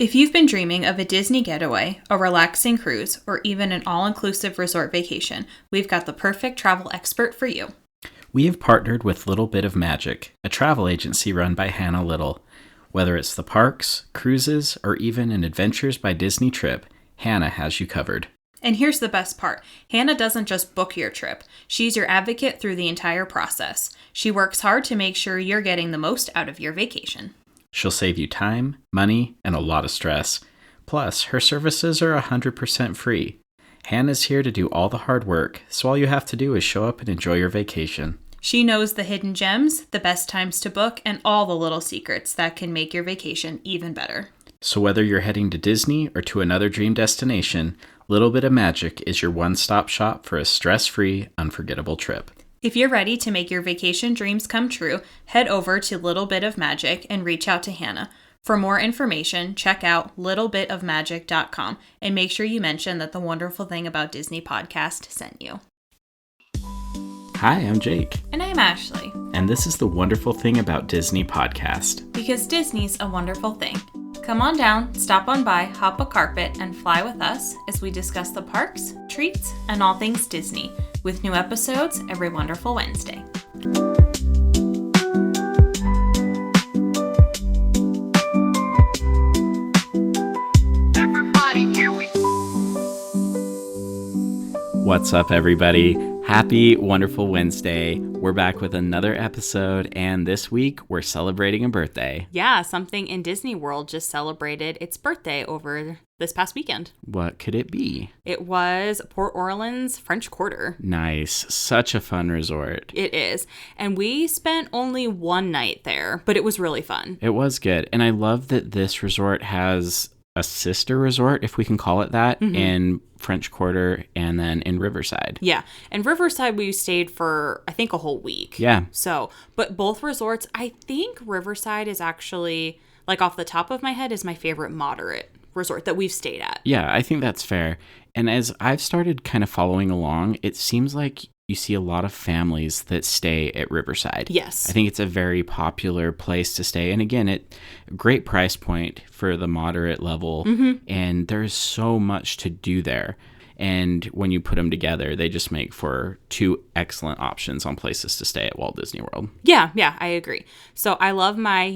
If you've been dreaming of a Disney getaway, a relaxing cruise, or even an all-inclusive resort vacation, we've got the perfect travel expert for you. We have partnered with Little Bit of Magic, a travel agency run by Hannah Little. Whether it's the parks, cruises, or even an Adventures by Disney trip, Hannah has you covered. And here's the best part. Hannah doesn't just book your trip. She's your advocate through the entire process. She works hard to make sure you're getting the most out of your vacation. She'll save you time, money, and a lot of stress. Plus, her services are 100% free. Hannah's here to do all the hard work, so all you have to do is show up and enjoy your vacation. She knows the hidden gems, the best times to book, and all the little secrets that can make your vacation even better. So whether you're heading to Disney or to another dream destination, Little Bit of Magic is your one-stop shop for a stress-free, unforgettable trip. If you're ready to make your vacation dreams come true, head over to Little Bit of Magic and reach out to Hannah. For more information, check out littlebitofmagic.com and make sure you mention that the Wonderful Thing About Disney podcast sent you. Hi, I'm Jake. And I'm Ashley. And this is the Wonderful Thing About Disney podcast. Because Disney's a wonderful thing. Come on down, stop on by, hop a carpet, and fly with us as we discuss the parks, treats, and all things Disney, with new episodes every wonderful Wednesday. What's up, everybody? Happy Wonderful Wednesday. We're back with another episode, and this week we're celebrating a birthday. Yeah, something in Disney World just celebrated its birthday over this past weekend. What could it be? It was Port Orleans French Quarter. Nice. Such a fun resort. It is. And we spent only one night there, but it was really fun. It was good. And I love that this resort has a sister resort, if we can call it that, in French Quarter and then in Riverside. Yeah. And Riverside, we stayed for, I think, a whole week. Yeah. So, but both resorts, I think Riverside is actually, like off the top of my head, is my favorite moderate resort that we've stayed at. Yeah, I think that's fair. And as I've started kind of following along, it seems like you see a lot of families that stay at Riverside. Yes. I think it's a very popular place to stay. And again, great price point for the moderate level. And there's so much to do there. And when you put them together, they just make for two excellent options on places to stay at Walt Disney World. Yeah, I agree. So I love my,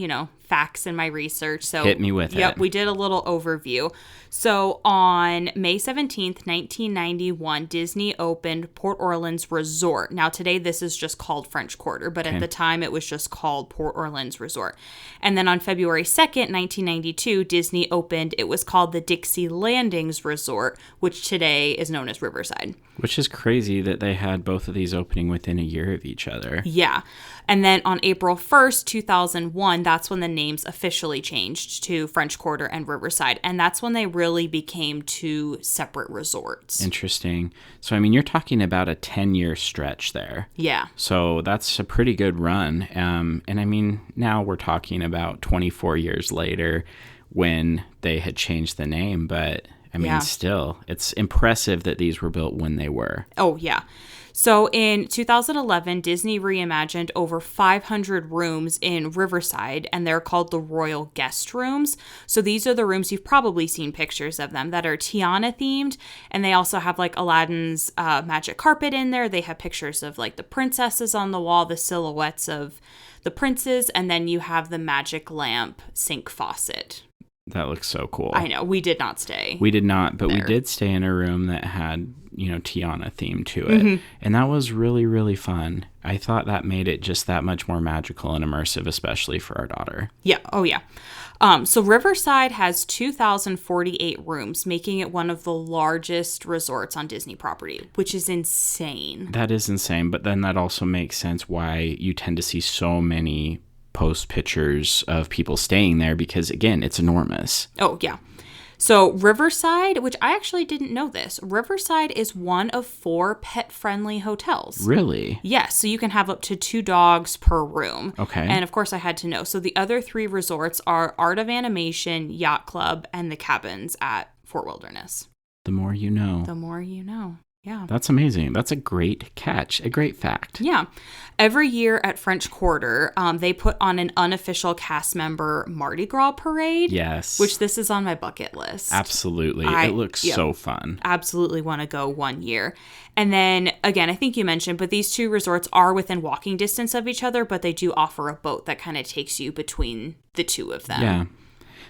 facts and my research. So hit me with it. Yep, we did a little overview. So on May 17th, 1991, Disney opened Port Orleans Resort. Now today this is just called French Quarter, but at the time it was just called Port Orleans Resort. And then on February 2nd, 1992, Disney opened, it was called the Dixie Landings Resort, which today is known as Riverside. Which is crazy that they had both of these opening within a year of each other. Yeah. And then on April 1st, 2001, that's when the names officially changed to French Quarter and Riverside. And that's when they really became two separate resorts. Interesting. So, I mean, you're talking about a 10-year stretch there. Yeah. So that's a pretty good run. And I mean, now we're talking about 24 years later when they had changed the name. But I mean, still, it's impressive that these were built when they were. Oh, yeah. So in 2011, Disney reimagined over 500 rooms in Riverside, and they're called the Royal Guest Rooms. So these are the rooms, you've probably seen pictures of them, that are Tiana themed, and they also have like Aladdin's magic carpet in there. They have pictures of like the princesses on the wall, the silhouettes of the princes, and then you have the magic lamp sink faucet. That looks so cool. I know. We did not stay. We did not, but there. We did stay in a room that had, Tiana theme to it. And that was really, really fun. I thought that made it just that much more magical and immersive, especially for our daughter. Yeah. Oh, yeah. So Riverside has 2,048 rooms, making it one of the largest resorts on Disney property, which is insane. That is insane. But then that also makes sense why you tend to see so many post pictures of people staying there because, again, it's enormous. Oh, yeah. So Riverside, which I actually didn't know this, Riverside is one of 4 pet-friendly hotels. Really? Yes, so you can have up to 2 dogs per room. Okay. And of course I had to know. So the other 3 resorts are Art of Animation, Yacht Club, and the Cabins at Fort Wilderness. The more you know. The more you know. Yeah. That's amazing. That's a great catch, a great fact. Yeah. Every year at French Quarter, they put on an unofficial cast member Mardi Gras parade. Yes. Which this is on my bucket list. Absolutely. It looks so fun. Absolutely want to go one year. And then, again, I think you mentioned, but these two resorts are within walking distance of each other, but they do offer a boat that kind of takes you between the two of them. Yeah.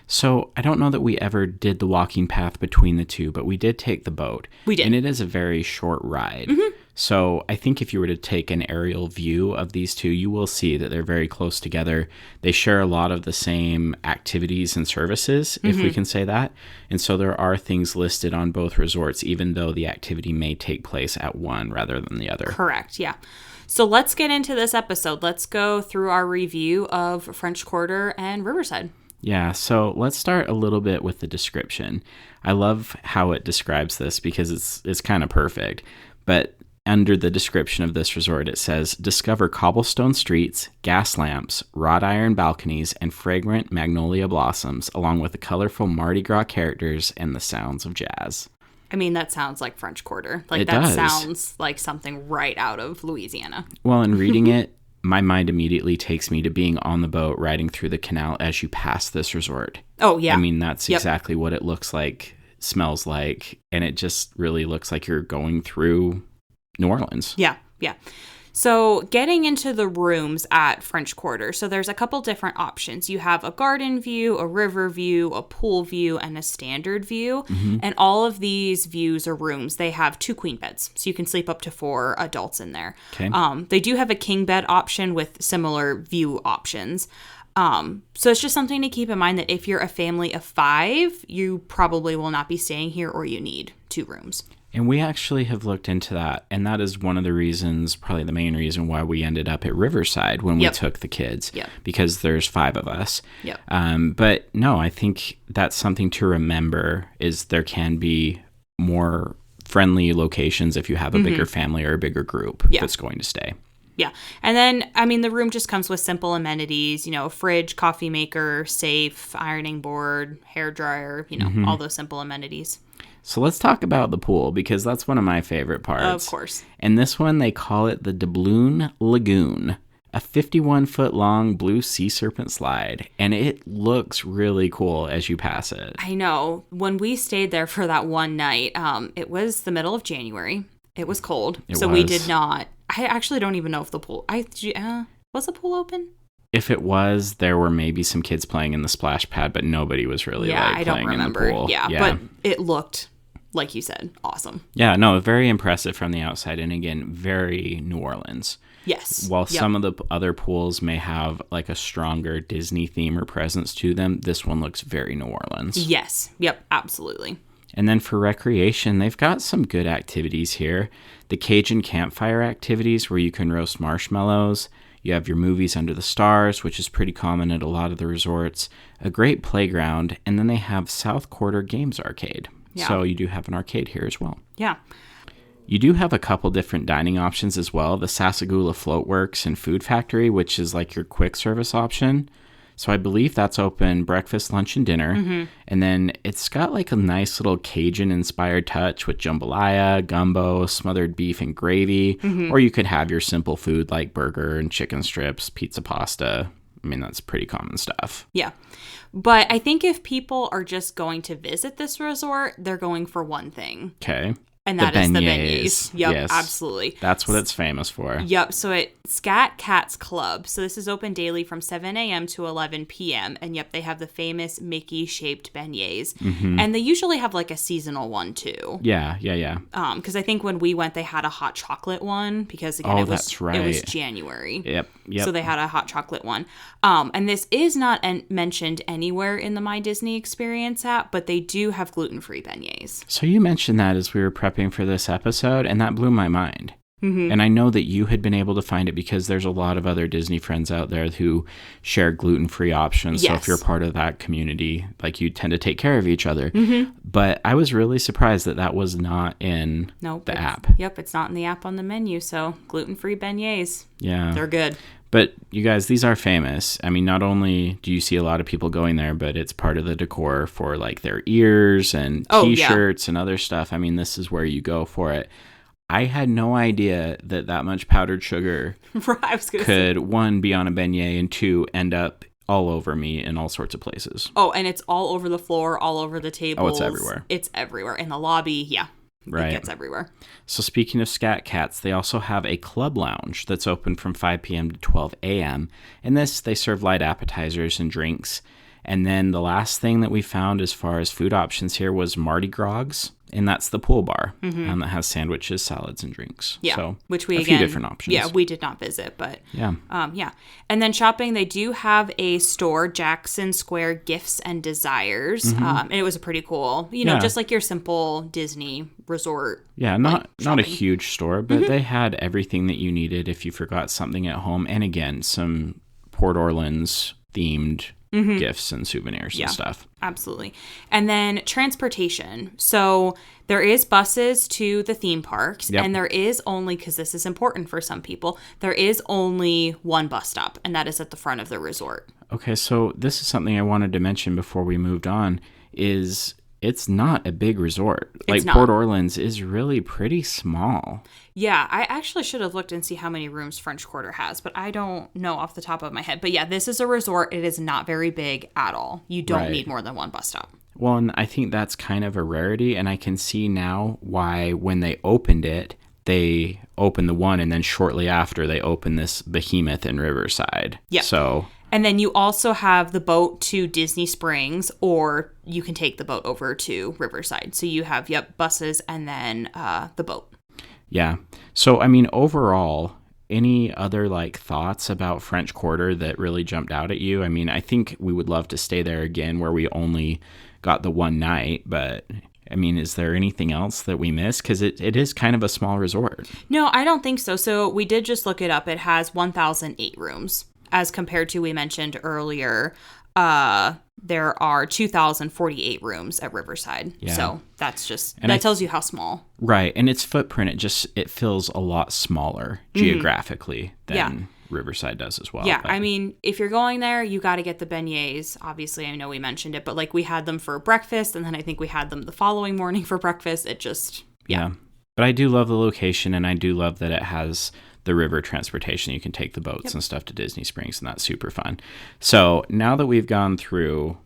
So I don't know that we ever did the walking path between the two, but we did take the boat. We did. And it is a very short ride. Mm-hmm. So I think if you were to take an aerial view of these two, you will see that they're very close together. They share a lot of the same activities and services, if we can say that. And so there are things listed on both resorts, even though the activity may take place at one rather than the other. Correct, yeah. So let's get into this episode. Let's go through our review of French Quarter and Riverside. Yeah, so let's start a little bit with the description. I love how it describes this because it's kind of perfect. But under the description of this resort, it says, discover cobblestone streets, gas lamps, wrought iron balconies, and fragrant magnolia blossoms, along with the colorful Mardi Gras characters and the sounds of jazz. I mean, that sounds like French Quarter. Like, it that does. Sounds like something right out of Louisiana. Well, in reading it, my mind immediately takes me to being on the boat riding through the canal as you pass this resort. Oh, yeah. I mean, that's exactly what it looks like, smells like, and it just really looks like you're going through New Orleans. Yeah, yeah. So getting into the rooms at French Quarter, so there's a couple different options. You have a garden view, a river view, a pool view, and a standard view. Mm-hmm. And all of these views or rooms, they have 2 queen beds. So you can sleep up to 4 adults in there. Okay. They do have a king bed option with similar view options. So it's just something to keep in mind that if you're a family of 5, you probably will not be staying here or you need 2 rooms. And we actually have looked into that, and that is one of the reasons, probably the main reason why we ended up at Riverside when we took the kids, because there's 5 of us. But no, I think that's something to remember is there can be more friendly locations if you have a bigger family or a bigger group that's going to stay. Yeah. And then, I mean, the room just comes with simple amenities, a fridge, coffee maker, safe, ironing board, hair dryer, all those simple amenities. So let's talk about the pool because that's one of my favorite parts. Of course. And this one, they call it the Doubloon Lagoon, a 51-foot long blue sea serpent slide. And it looks really cool as you pass it. I know. When we stayed there for that one night, it was the middle of January. It was cold. We did not. I actually don't even know if the pool... was the pool open? If it was, there were maybe some kids playing in the splash pad, but nobody was really playing in the pool. Yeah, but it looked, like you said, awesome. Yeah, no, very impressive from the outside. And again, very New Orleans. Yes. While some of the other pools may have like a stronger Disney theme or presence to them, this one looks very New Orleans. Yes. Yep, absolutely. And then for recreation, they've got some good activities here. The Cajun campfire activities where you can roast marshmallows. You have your movies under the stars, which is pretty common at a lot of the resorts. A great playground. And then they have South Quarter Games Arcade. Yeah. So you do have an arcade here as well. Yeah. You do have a couple different dining options as well. The Sassagoula Floatworks and Food Factory, which is like your quick service option. So I believe that's open breakfast, lunch, and dinner. Mm-hmm. And then it's got like a nice little Cajun-inspired touch with jambalaya, gumbo, smothered beef, and gravy. Mm-hmm. Or you could have your simple food like burger and chicken strips, pizza pasta. I mean, that's pretty common stuff. Yeah. But I think if people are just going to visit this resort, they're going for one thing. Okay. And that is the beignets. Yep, yes, absolutely. That's what it's famous for. Yep, so it's Scat Cats Club. So this is open daily from 7 a.m. to 11 p.m. And yep, they have the famous Mickey-shaped beignets. Mm-hmm. And they usually have like a seasonal one too. Yeah. Because I think when we went, they had a hot chocolate one because again, it was January. Yep. So they had a hot chocolate one. And this is not mentioned anywhere in the My Disney Experience app, but they do have gluten-free beignets. So you mentioned that as we were prepping for this episode, and that blew my mind. Mm-hmm. And I know that you had been able to find it because there's a lot of other Disney friends out there who share gluten-free options. Yes. So if you're part of that community, like you tend to take care of each other. Mm-hmm. But I was really surprised that was not in the app. Yep, it's not in the app on the menu. So gluten-free beignets. Yeah. They're good. But you guys, these are famous. I mean, not only do you see a lot of people going there, but it's part of the decor for like their ears and t-shirts and other stuff. I mean, this is where you go for it. I had no idea that much powdered sugar I was gonna say. could, one, be on a beignet, and two, end up all over me in all sorts of places. Oh, and it's all over the floor, all over the tables. Oh, it's everywhere. It's everywhere. In the lobby, yeah. Right. It gets everywhere. So speaking of Scat Cats, they also have a club lounge that's open from 5 p.m. to 12 a.m. In this, they serve light appetizers and drinks. And then the last thing that we found as far as food options here was Mardi Gras, and that's the pool bar that has sandwiches, salads, and drinks. Yeah, so which we, a few different options. Yeah, we did not visit, but yeah. Yeah. And then shopping, they do have a store, Jackson Square Gifts and Desires. And it was a pretty cool, just like your simple Disney resort. Yeah, not a huge store, but they had everything that you needed if you forgot something at home. And again, some Port Orleans themed gifts and souvenirs and stuff. Absolutely. And then transportation. So there is buses to the theme parks, and there is only, because this is important for some people, there is only one bus stop, and that is at the front of the resort. Okay, so this is something I wanted to mention before we moved on, is it's not a big resort. Like Port Orleans is really pretty small. Yeah, I actually should have looked and see how many rooms French Quarter has, but I don't know off the top of my head. But yeah, this is a resort. It is not very big at all. You don't need more than one bus stop. Well, and I think that's kind of a rarity, and I can see now why when they opened it, they opened the one, and then shortly after they opened this behemoth in Riverside. Yeah. So... And then you also have the boat to Disney Springs, or you can take the boat over to Riverside. So you have, buses and then the boat. Yeah. So, I mean, overall, any other thoughts about French Quarter that really jumped out at you? I mean, I think we would love to stay there again where we only got the one night, but I mean, is there anything else that we missed? Because it is kind of a small resort. No, I don't think so. So we did just look it up. It has 1,008 rooms. As compared to, we mentioned earlier, there are 2,048 rooms at Riverside. Yeah. So that's just, that tells you how small. Right. And its footprint, it feels a lot smaller geographically than Riverside does as well. Yeah. But I mean, if you're going there, you got to get the beignets. Obviously, I know we mentioned it, but we had them for breakfast, and then I think we had them the following morning for breakfast. It just, yeah. But I do love the location, and I do love that it has the river transportation. You can take the boats and stuff to Disney Springs, and that's super fun. So now that we've gone through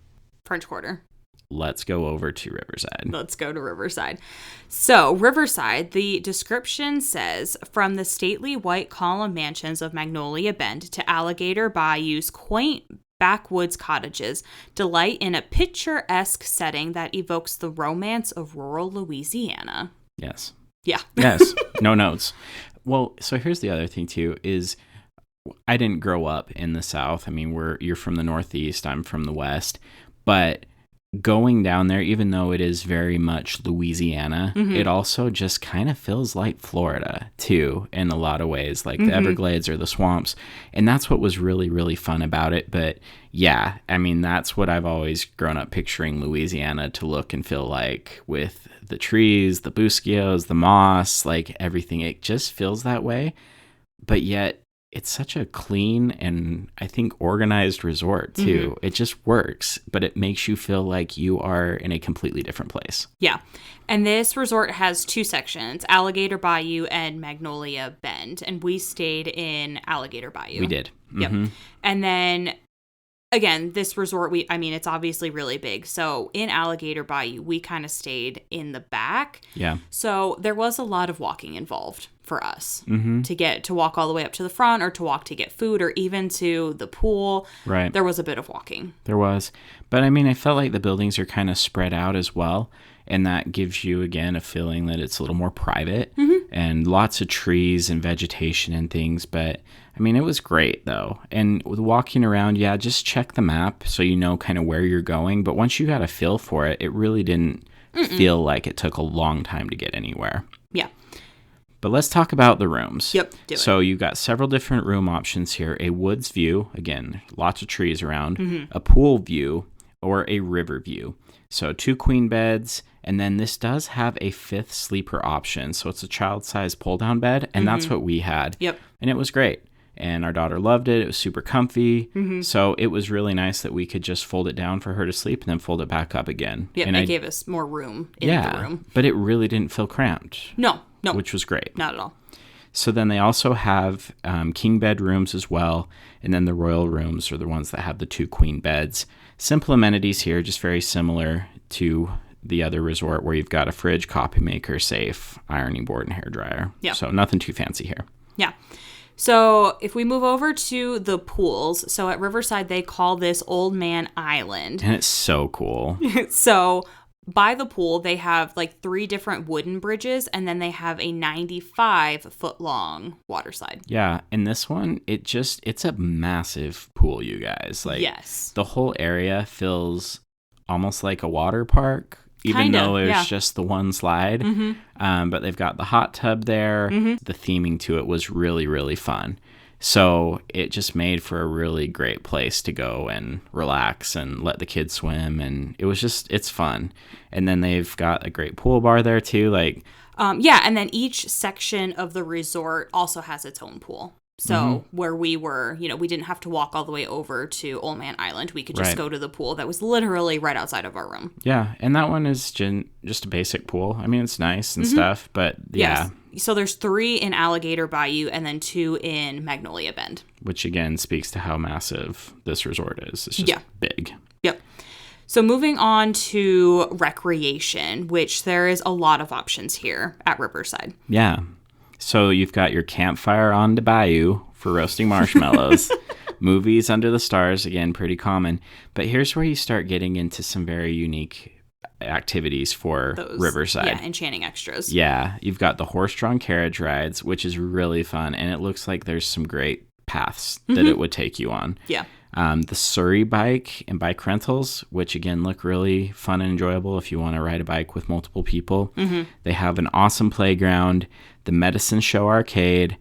French Quarter, let's go over to Riverside. Let's go to Riverside. So Riverside, the description says, from the stately white column mansions of Magnolia Bend to Alligator Bayou's quaint backwoods cottages, delight in a picturesque setting that evokes the romance of rural Louisiana. Yes. Yeah. Yes. No notes. Well, so here's the other thing, too, is I didn't grow up in the South. I mean, you're from the Northeast. I'm from the West. But going down there, even though it is very much Louisiana, it also just kind of feels like Florida, too, in a lot of ways, like the Everglades or the swamps. And that's what was really, really fun about it. But yeah, I mean, that's what I've always grown up picturing Louisiana to look and feel like, with the trees, the buskios, the moss, everything. It just feels that way. But yet it's such a clean and I think organized resort too. It just works, but it makes you feel like you are in a completely different place. Yeah. And this resort has two sections, Alligator Bayou and Magnolia Bend. And we stayed in Alligator Bayou. We did. Yep. And then again, this resort, it's obviously really big. So in Alligator Bayou, we kind of stayed in the back. Yeah. So there was a lot of walking involved for us to walk all the way up to the front, or to walk to get food, or even to the pool. Right. There was a bit of walking. There was. But I mean, I felt like the buildings are kind of spread out as well. And that gives you, again, a feeling that it's a little more private and lots of trees and vegetation and things. But I mean, it was great, though. And with walking around, just check the map so you know kind of where you're going. But once you got a feel for it, it really didn't feel like it took a long time to get anywhere. Yeah. But let's talk about the rooms. Yep, do it. So you've got several different room options here. A woods view, again, lots of trees around. A pool view, or a river view. So 2 queen beds, and then this does have a 5th sleeper option. So it's a child-sized pull-down bed, and that's what we had. Yep. And it was great. And our daughter loved it. It was super comfy. So it was really nice that we could just fold it down for her to sleep and then fold it back up again. Yep, and it gave us more room in the room. But it really didn't feel cramped. No, No. which was great. Not at all. So then they also have king bed rooms as well. And then the royal rooms are the ones that have the 2 queen beds. Simple amenities here, just very similar to the other resort where you've got a fridge, coffee maker, safe, ironing board, and hairdryer. Yeah. So nothing too fancy here. Yeah. So if we move over to the pools, so at Riverside, they call this Old Man Island. And it's so cool. So by the pool, they have like 3 different wooden bridges, and then they have a 95-foot-long water slide. Yeah, and this one, it's a massive pool, you guys. Like, yes. The whole area feels almost like a water park, even Kinda, though there's yeah. just the one slide. Mm-hmm. But they've got the hot tub there. Mm-hmm. The theming to it was really, really fun. So it just made for a really great place to go and relax and let the kids swim. And it's fun. And then they've got a great pool bar there too. Like, yeah, and then each section of the resort also has its own pool. So where we were, we didn't have to walk all the way over to Old Man Island. We could just go to the pool that was literally right outside of our room. Yeah, and that one is just a basic pool. I mean, it's nice and stuff, but yeah. Yes. So there's 3 in Alligator Bayou and then 2 in Magnolia Bend. Which, again, speaks to how massive this resort is. It's just big. Yep. So moving on to recreation, which there is a lot of options here at Riverside. Yeah. So you've got your campfire on the bayou for roasting marshmallows. Movies under the stars, again, pretty common. But here's where you start getting into some very unique activities for Riverside. Yeah, enchanting extras. Yeah. You've got the horse-drawn carriage rides, which is really fun. And it looks like there's some great paths that it would take you on. Yeah. The Surrey bike and bike rentals, which again look really fun and enjoyable if you want to ride a bike with multiple people. They have an awesome playground, the Medicine Show arcade,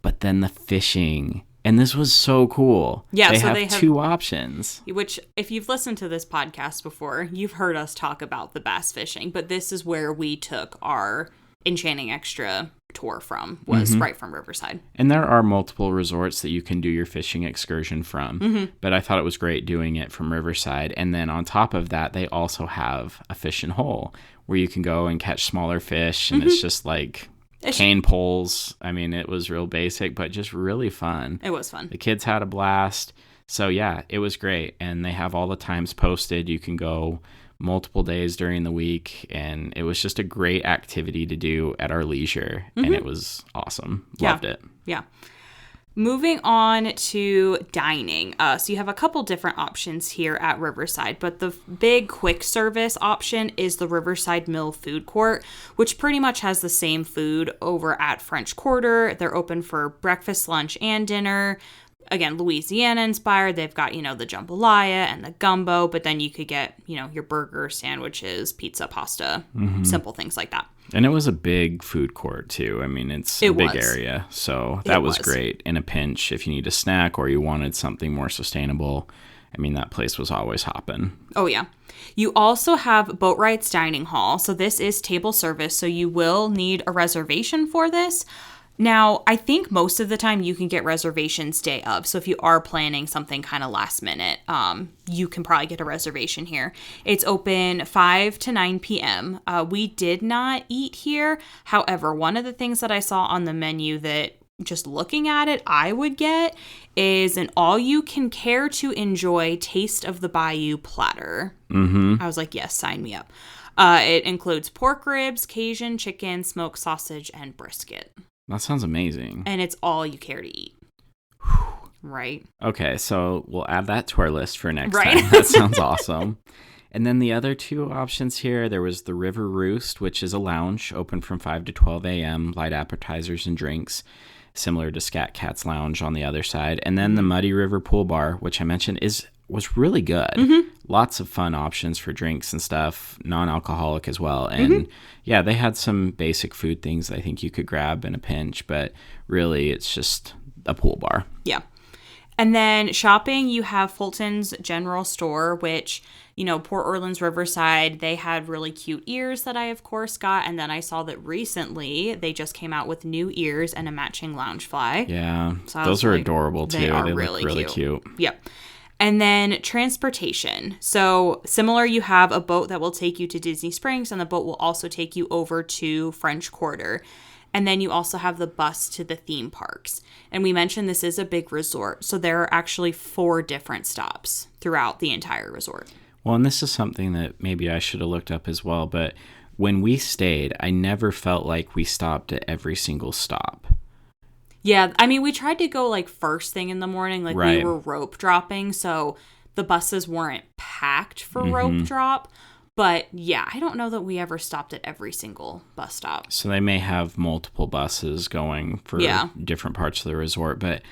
but then the fishing. And this was so cool. Yeah, they have 2 options. Which, if you've listened to this podcast before, you've heard us talk about the bass fishing. But this is where we took our enchanting extra tour from, was right from Riverside. And there are multiple resorts that you can do your fishing excursion from, but I thought it was great doing it from Riverside. And then on top of that, they also have a fishing hole where you can go and catch smaller fish, and it's just like cane poles. I mean, it was real basic, but just really fun. It was fun. The kids had a blast. So yeah, it was great. And they have all the times posted. You can go multiple days during the week, and it was just a great activity to do at our leisure, and it was awesome. Loved it. Yeah. Moving on to dining. So you have a couple different options here at Riverside, but the big quick service option is the Riverside Mill Food Court, which pretty much has the same food over at French Quarter. They're open for breakfast, lunch, and dinner. Again, Louisiana inspired. They've got, the jambalaya and the gumbo, but then you could get, your burger, sandwiches, pizza, pasta, simple things like that. And it was a big food court too. I mean, it's a big area. So that was great. In a pinch, if you need a snack or you wanted something more sustainable, I mean, that place was always hopping. Oh, yeah. You also have Boat Rights Dining Hall. So this is table service. So you will need a reservation for this. Now, I think most of the time you can get reservations day of. So if you are planning something kind of last minute, you can probably get a reservation here. It's open 5 to 9 p.m. We did not eat here. However, one of the things that I saw on the menu that just looking at it, I would get is an all-you-can-care-to-enjoy Taste of the Bayou platter. I was like, yes, sign me up. It includes pork ribs, Cajun chicken, smoked sausage, and brisket. That sounds amazing. And it's all you care to eat. Right? Okay, so we'll add that to our list for next time. That sounds awesome. And then the other 2 options here, there was the River Roost, which is a lounge open from 5 to 12 a.m., light appetizers and drinks, similar to Scat Cat's Lounge on the other side. And then the Muddy River Pool Bar, which I mentioned was really good. Lots of fun options for drinks and stuff, non-alcoholic as well. And yeah, they had some basic food things I think you could grab in a pinch, but really it's just a pool bar. Yeah. And then shopping, you have Fulton's General Store, which, Port Orleans Riverside, they had really cute ears that I, of course, got. And then I saw that recently they just came out with new ears and a matching lounge fly. Yeah, So those are adorable too. They are look really cute. Yep. And then transportation. So similar, you have a boat that will take you to Disney Springs, and the boat will also take you over to French Quarter. And then you also have the bus to the theme parks. And we mentioned this is a big resort, so there are actually 4 different stops throughout the entire resort. Well, and this is something that maybe I should have looked up as well, but when we stayed, I never felt like we stopped at every single stop. Yeah, I mean, we tried to go like first thing in the morning, like Right. we were rope dropping, so the buses weren't packed for rope drop. But yeah, I don't know that we ever stopped at every single bus stop. So they may have multiple buses going for different parts of the resort, but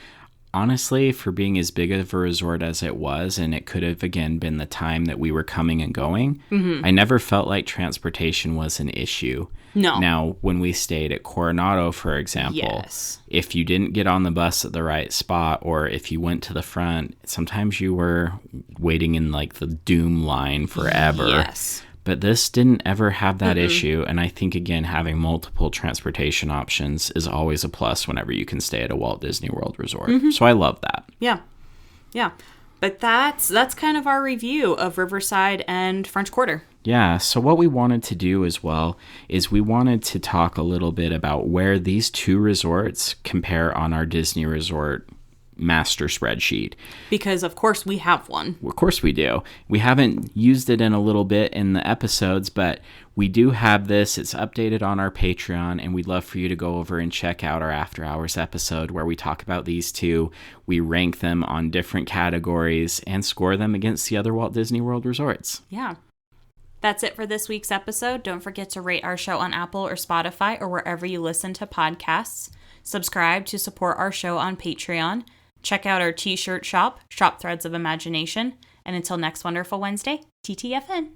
honestly, for being as big of a resort as it was, and it could have, again, been the time that we were coming and going, I never felt like transportation was an issue. No. Now, when we stayed at Coronado, for example, if you didn't get on the bus at the right spot, or if you went to the front, sometimes you were waiting in like the doom line forever. Yes. But this didn't ever have that issue. And I think, again, having multiple transportation options is always a plus whenever you can stay at a Walt Disney World resort. So I love that. Yeah. Yeah. But that's kind of our review of Riverside and French Quarter. Yeah. So what we wanted to do as well is we wanted to talk a little bit about where these 2 resorts compare on our Disney Resort master spreadsheet. Because, of course, we have one. Of course we do. We haven't used it in a little bit in the episodes, but we do have this. It's updated on our Patreon, and we'd love for you to go over and check out our After Hours episode where we talk about these 2. We rank them on different categories and score them against the other Walt Disney World resorts. Yeah. That's it for this week's episode. Don't forget to rate our show on Apple or Spotify or wherever you listen to podcasts. Subscribe to support our show on Patreon. Check out our t-shirt shop, Shop Threads of Imagination. And until next wonderful Wednesday, TTFN.